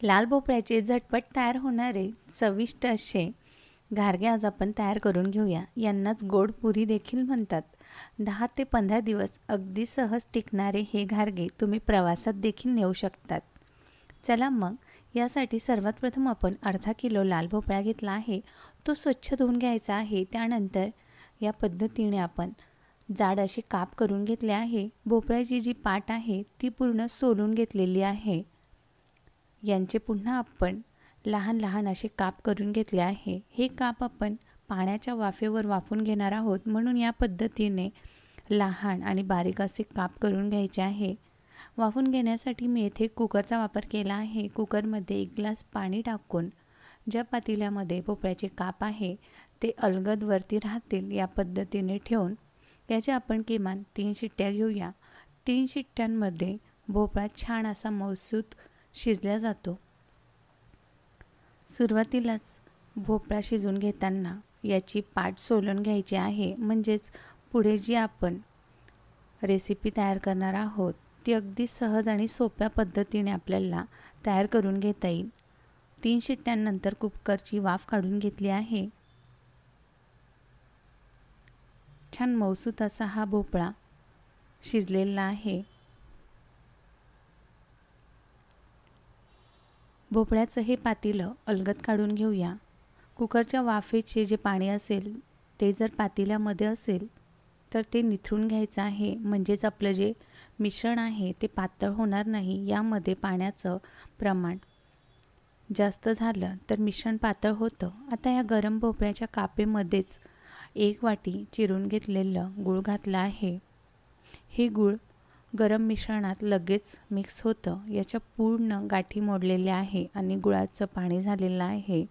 लाल भोपळ्याचे झटपट तयार होणारे चविष्ट असे घारगे आज आपण तयार करून घेऊया. यांनाच गोड पुरी देखील म्हणतात. 10 ते 15 दिवस अगदी सहज टिकणारे हे घारगे तुम्ही प्रवासात देखील नेऊ शकतात. चला मग यासाठी सर्वात प्रथम आपण अर्धा किलो लाल भोपळा घेतला आहे. तो स्वच्छ धुवून घ्यायचा आहे. त्यानंतर या पद्धतीने आपण जाड असे काप करून घेतले आहे. भोपळ्याची जी पाट आहे ती पूर्ण सोलून घेतलेली आहे. यांचे पुन्हा आपण लहान लहान असे काप करून घेतले आहे. हे काप आपण पाण्याच्या वाफेवर वाफून घेणार आहोत, म्हणून या पद्धतीने लहान आणि बारीक असे काप करून घ्यायचे आहे. वाफून घेण्यासाठी मी येथे कुकरचा वापर केला आहे. कुकरमध्ये 1 ग्लास पाणी टाकून ज्या पातेल्यामध्ये भोपळ्याचे काप आहे ते अलगद वरती राहतील या पद्धतीने ठेवून याच्या आपण किमान 3 शिट्ट्या घेऊया. 3 शिट्ट्यांमध्ये भोपळा छान असा मऊसूत शिजला जातो. सुरुवातीलाच भोपळा शिजून घेताना याची पाट सोलून घ्यायची आहे, म्हणजेच पुढे जी आपण रेसिपी तयार करणार आहोत ती अगदी सहज आणि सोप्या पद्धतीने आपल्याला तयार करून घेता येईल. 3 शिट्ट्यांनंतर कुकरची वाफ काढून घेतली आहे. छान मऊसूत असा हा भोपळा शिजलेला आहे. भोपळ्याचं हे पातेलं अलगद काढून घेऊया. कुकरच्या वाफेचे जे पाणी असेल ते जर पातेल्यामध्ये असेल तर ते निथळून घ्यायचं आहे, म्हणजेच आपलं जे मिश्रण आहे ते पातळ होणार नाही. यामध्ये पाण्याचं प्रमाण जास्त झालं तर मिश्रण पातळ होतं. आता या गरम भोपळ्याच्या कापेमध्येच 1 वाटी चिरून घेतलेलं गूळ घातलं आहे. हे गूळ गरम मिश्रणात लगेच मिक्स होतं. याच्या पूर्ण गाठी मोडलेल्या आहे आणि गुळाचं पाणी झालेलं आहे.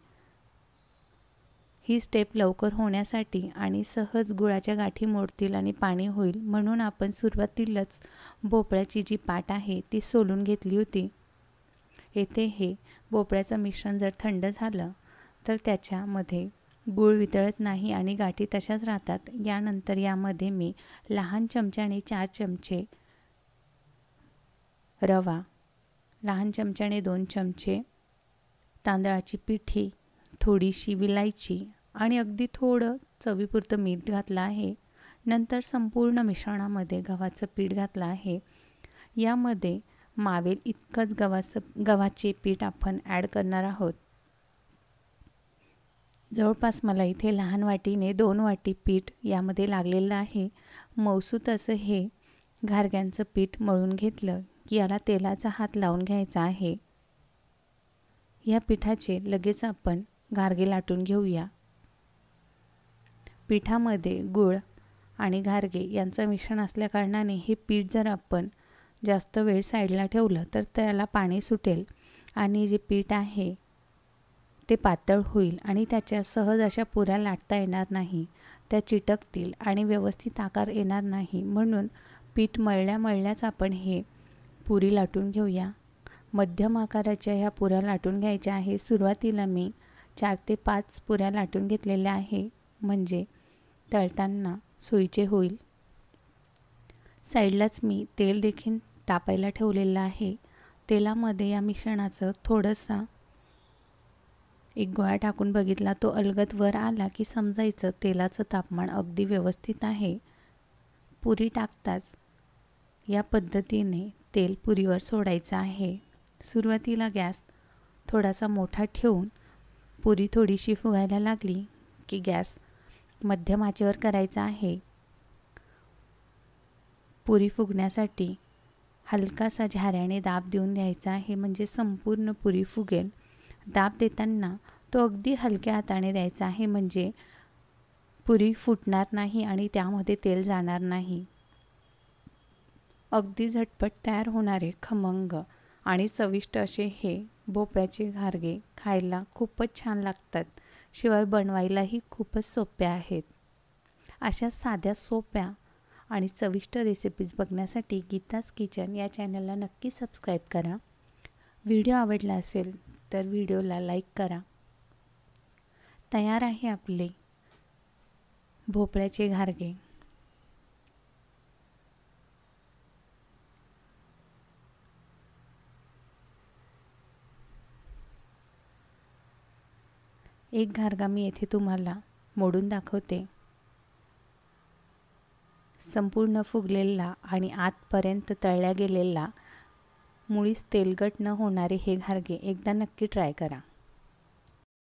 ही स्टेप लवकर होण्यासाठी आणि सहज गुळाच्या गाठी मोडतील आणि पाणी होईल म्हणून आपण सुरुवातीलाच भोपळ्याची जी पाट आहे ती सोलून घेतली होती. येथे हे भोपळ्याचं मिश्रण जर थंड झालं तर त्याच्यामध्ये गूळ वितळत नाही आणि गाठी तशाच राहतात. यानंतर यामध्ये मी लहान चमच्याने 4 चमचे रवा, लहान चमच्याने 2 चमचे तांदळाची पिठी, थोडीशी विलायची आणि अगदी थोडं चवीपुरतं मीठ घातलं आहे. नंतर संपूर्ण मिश्रणामध्ये गव्हाचं पीठ घातलं आहे. यामध्ये मावेल इतकंच गव्हाचे पीठ आपण ॲड करणार आहोत. जवळपास मला इथे लहान वाटीने 2 वाटी पीठ यामध्ये लागलेलं आहे. मऊसूत असं हे घारग्यांचं पीठ मळून घेतलं की याला तेलाचा हात लावून घ्यायचा आहे. या पिठाचे लगेच आपण घारगे लाटून घेऊया. पिठामध्ये गूळ आणि घारगे यांचं मिश्रण असल्याकारणाने हे पीठ जर आपण जास्त वेळ साईडला ठेवलं तर त्याला पाणी सुटेल आणि जे पीठ आहे ते पातळ होईल आणि त्याच्या सहज अशा पुऱ्या लाटता येणार नाही. त्या चिटकतील आणि व्यवस्थित आकार येणार नाही. म्हणून पीठ मळल्याच आपण हे पुरी लाटून घेऊया. मध्यम आकाराच्या ह्या पुऱ्या लाटून घ्यायच्या आहे. सुरुवातीला मी 4 ते 5 पुऱ्या लाटून घेतलेल्या आहे, म्हणजे तळताना सोयीचे होईल. साईडलाच मी तेल देखील तापायला ठेवलेलं आहे. तेलामध्ये या मिश्रणाचं थोडंसं एक गोळा टाकून बघितला, तो अलगद वर आला की समजायचं तेलाचं तापमान अगदी व्यवस्थित आहे. पुरी टाकताच या पद्धतीने तेल पुरीवर सोडायचं आहे. सुरुवातीला गॅस थोडासा मोठा ठेवून पुरी थोडीशी फुगायला लागली की गॅस मध्यम आचेवर करायचा आहे. पुरी फुगण्यासाठी हलकासा झाऱ्याने दाब देऊन द्यायचा आहे, म्हणजे संपूर्ण पुरी फुगेल. दाब देताना तो अगदी हलक्या हाताने द्यायचा आहे, म्हणजे पुरी फुटणार नाही आणि त्यामध्ये तेल जाणार नाही. अगदी झटपट तयार होणारे खमंग आणि चविष्ट असे हे भोपळ्याचे घारगे खायला खूपच छान लागतात. शिवाय बनवायलाही खूपच सोप्या आहेत. अशा साध्या सोप्या आणि चविष्ट रेसिपीज बघण्यासाठी गीताज किचन या चॅनलला नक्की सबस्क्राईब करा. व्हिडिओ आवडला असेल तर व्हिडिओला लाईक करा. तयार आहे आपले भोपळ्याचे घारगे. एक घारगा मी येथे तुम्हाला मोडून दाखवते. संपूर्ण फुगलेला आणि आतपर्यंत तळल्या गेलेला, मुळीच तेलकट न होणारे हे घारगे एकदा नक्की ट्राय करा.